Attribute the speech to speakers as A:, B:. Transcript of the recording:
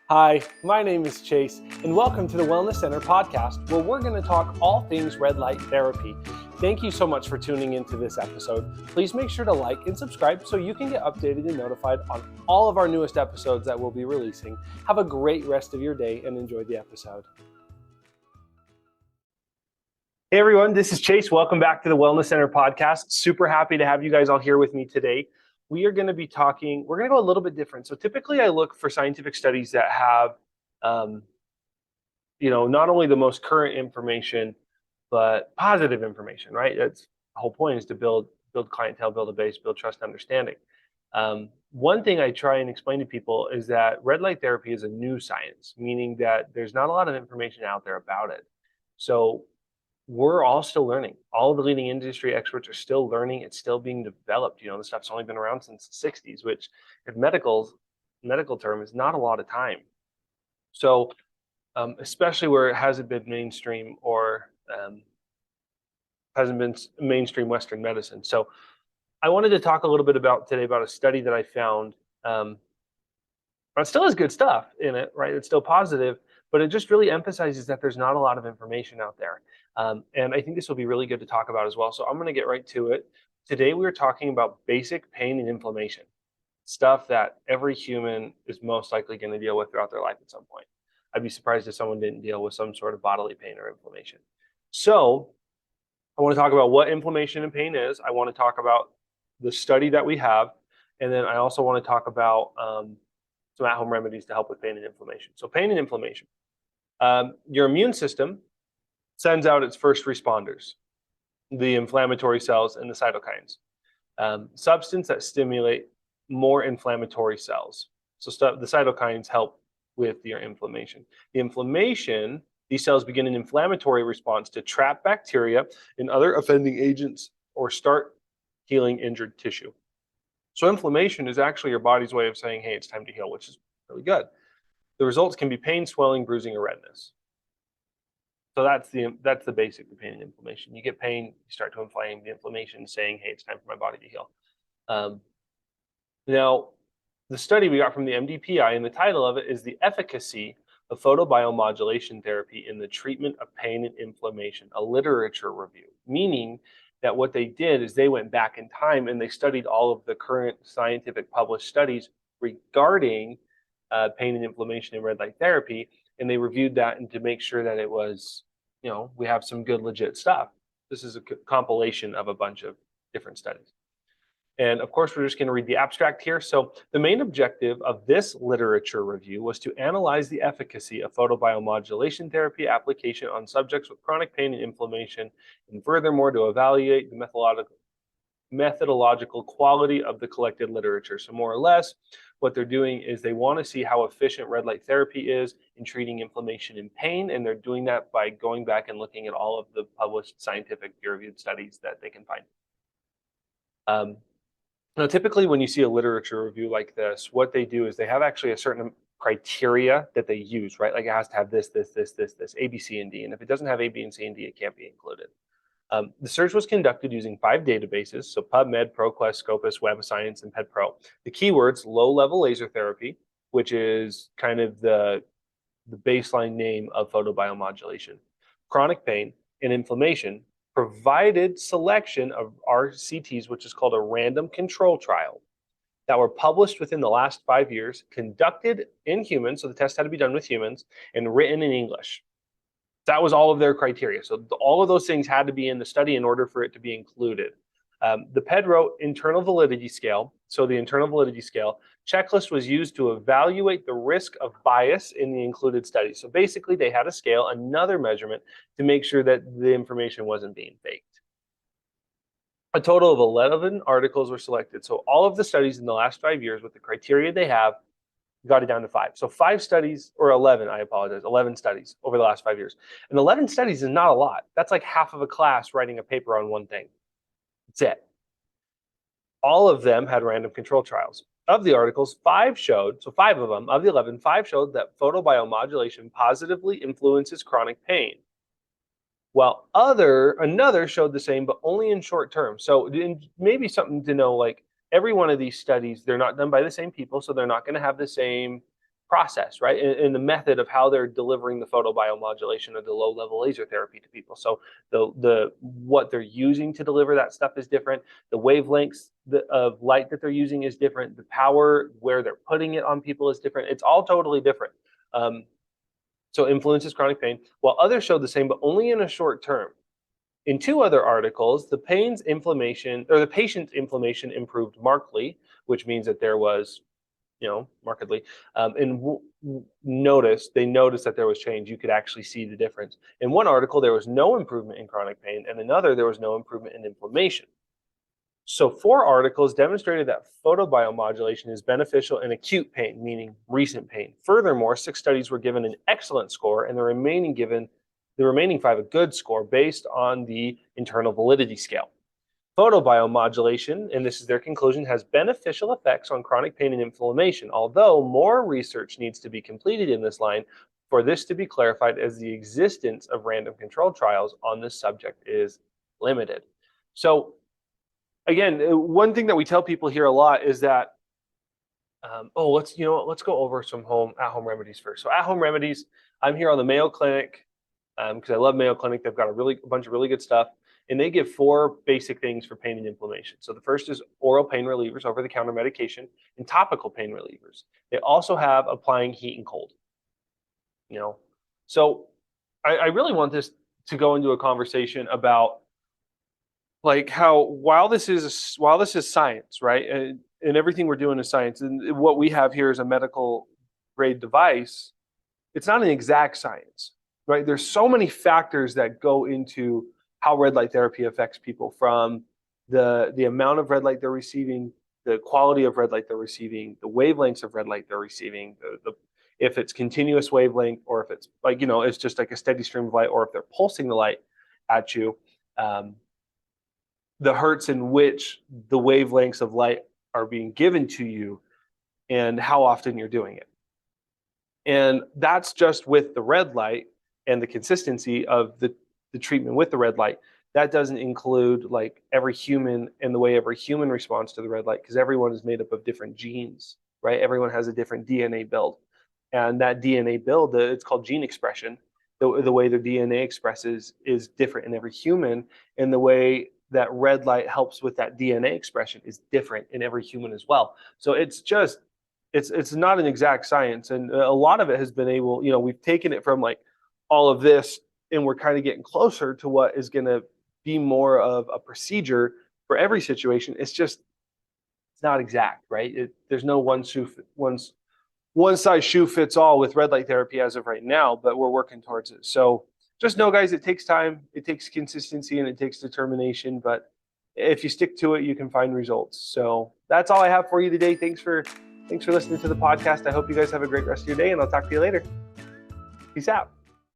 A: Hi, my name is Chase, and welcome to the Wellness Center podcast, where we're going to talk all things red light therapy. Thank you so much for tuning into this episode. Please make sure to like and subscribe so you can get updated and notified on all of our newest episodes that we'll be releasing. Have a great rest of your day and enjoy the episode. Hey everyone, this is Chase. Welcome back to the Wellness Center podcast. Super happy to have you guys all here with me today. We are going to be talking, we're going to go a little bit different. So typically I look for scientific studies that have, not only the most current information, but positive information, right? That's the whole point, is to build clientele, build a base, build trust and understanding. One thing I try and explain to people is that red light therapy is a new science, meaning that there's not a lot of information out there about it. So we're all still learning. All of the leading industry experts are still learning. It's still being developed. The stuff's only been around since the 60s, which in medical term is not a lot of time. So especially where it hasn't been mainstream or hasn't been mainstream Western medicine. So I wanted to talk a little bit today about a study that I found. It still has good stuff in it, right? It's still positive, but it just really emphasizes that there's not a lot of information out there. And I think this will be really good to talk about as well. So I'm going to get right to it. Today, we're talking about basic pain and inflammation, stuff that every human is most likely going to deal with throughout their life at some point. I'd be surprised if someone didn't deal with some sort of bodily pain or inflammation. So I want to talk about what inflammation and pain is. I want to talk about the study that we have. And then I also want to talk about some at-home remedies to help with pain and inflammation. So pain and inflammation. Your immune system sends out its first responders, the inflammatory cells and the cytokines, substance that stimulate more inflammatory cells. So the cytokines help with your inflammation. The inflammation, these cells begin an inflammatory response to trap bacteria and other offending agents or start healing injured tissue. So inflammation is actually your body's way of saying, hey, it's time to heal, which is really good. The results can be pain, swelling, bruising, or redness. So that's the basic of pain and inflammation. You get pain, you start to inflame. The inflammation saying, hey, it's time for my body to heal. Now, the study we got from the MDPI, and the title of it is The Efficacy of Photobiomodulation Therapy in the Treatment of Pain and Inflammation, a literature review, meaning that what they did is they went back in time and they studied all of the current scientific published studies regarding pain and inflammation in red light therapy, and they reviewed that and to make sure that it was, we have some good legit stuff. This is a compilation of a bunch of different studies. And of course, we're just going to read the abstract here. So the main objective of this literature review was to analyze the efficacy of photobiomodulation therapy application on subjects with chronic pain and inflammation, and furthermore, to evaluate the methodological quality of the collected literature. So more or less, what they're doing is they want to see how efficient red light therapy is in treating inflammation and pain, and they're doing that by going back and looking at all of the published scientific peer-reviewed studies that they can find. Now, typically when you see a literature review like this, what they do is they have actually a certain criteria that they use, right? Like it has to have this, A, B, C, and D. And if it doesn't have A, B, and C, and D, it can't be included. The search was conducted using 5 databases, so PubMed, ProQuest, Scopus, Web of Science, and PedPro. The keywords: low-level laser therapy, which is kind of the baseline name of photobiomodulation, chronic pain, and inflammation, provided selection of RCTs, which is called a random control trial, that were published within the last 5 years, conducted in humans, so the test had to be done with humans, and written in English. That was all of their criteria. So all of those things had to be in the study in order for it to be included. The PedPro internal validity scale, so the internal validity scale checklist was used to evaluate the risk of bias in the included study. So basically they had a scale, another measurement, to make sure that the information wasn't being faked. A total of 11 articles were selected. So all of the studies in the last 5 years with the criteria they have got it down to 5. So 5 studies, or 11, I apologize, 11 studies over the last 5 years. And 11 studies is not a lot. That's like half of a class writing a paper on one thing. That's it. All of them had random control trials. Of the articles, 5 showed, so 5 of them, of the 11, 5 showed that photobiomodulation positively influences chronic pain. While another showed the same, but only in short term. So maybe something to know, like every one of these studies, they're not done by the same people, so they're not going to have the same process, right? In the method of how they're delivering the photobiomodulation or the low-level laser therapy to people. So the what they're using to deliver that stuff is different. The wavelengths of light that they're using is different. The power where they're putting it on people is different. It's all totally different. So influences chronic pain, while others showed the same, but only in a short term. In 2 other articles, the patient's inflammation improved markedly, which means that there was, markedly, and they noticed that there was change. You could actually see the difference. In one article, there was no improvement in chronic pain, and another, there was no improvement in inflammation. So 4 articles demonstrated that photobiomodulation is beneficial in acute pain, meaning recent pain. Furthermore, 6 studies were given an excellent score, and the remaining 5 a good score based on the internal validity scale. Photobiomodulation, and this is their conclusion, has beneficial effects on chronic pain and inflammation, although more research needs to be completed in this line for this to be clarified, as the existence of random controlled trials on this subject is limited. So again, one thing that we tell people here a lot is that, let's go over some at-home remedies first. So at-home remedies, I'm here on the Mayo Clinic because I love Mayo Clinic. They've got a bunch of really good stuff. And they give 4 basic things for pain and inflammation. So the first is oral pain relievers, over-the-counter medication, and topical pain relievers. They also have applying heat and cold. So I really want this to go into a conversation about like how while this is science, right, and everything we're doing is science, and what we have here is a medical grade device. It's not an exact science, right? There's so many factors that go into how red light therapy affects people, from the amount of red light they're receiving, the quality of red light they're receiving, the wavelengths of red light they're receiving, if it's continuous wavelength, or if it's it's just like a steady stream of light, or if they're pulsing the light at you, the hertz in which the wavelengths of light are being given to you, and how often you're doing it. And that's just with the red light and the consistency of the treatment with the red light. That doesn't include like every human and the way every human responds to the red light, because everyone is made up of different genes, right? Everyone has a different DNA build. And that DNA build, it's called gene expression. The way their DNA expresses is different in every human, and the way that red light helps with that DNA expression is different in every human as well. So it's not an exact science, and a lot of it has been we've taken it from like all of this, and we're kind of getting closer to what is going to be more of a procedure for every situation. It's not exact, right? There's no one size shoe fits all with red light therapy as of right now, but we're working towards it. So just know, guys, it takes time, it takes consistency, and it takes determination. But if you stick to it, you can find results. So that's all I have for you today. Thanks for listening to the podcast. I hope you guys have a great rest of your day, and I'll talk to you later. Peace out.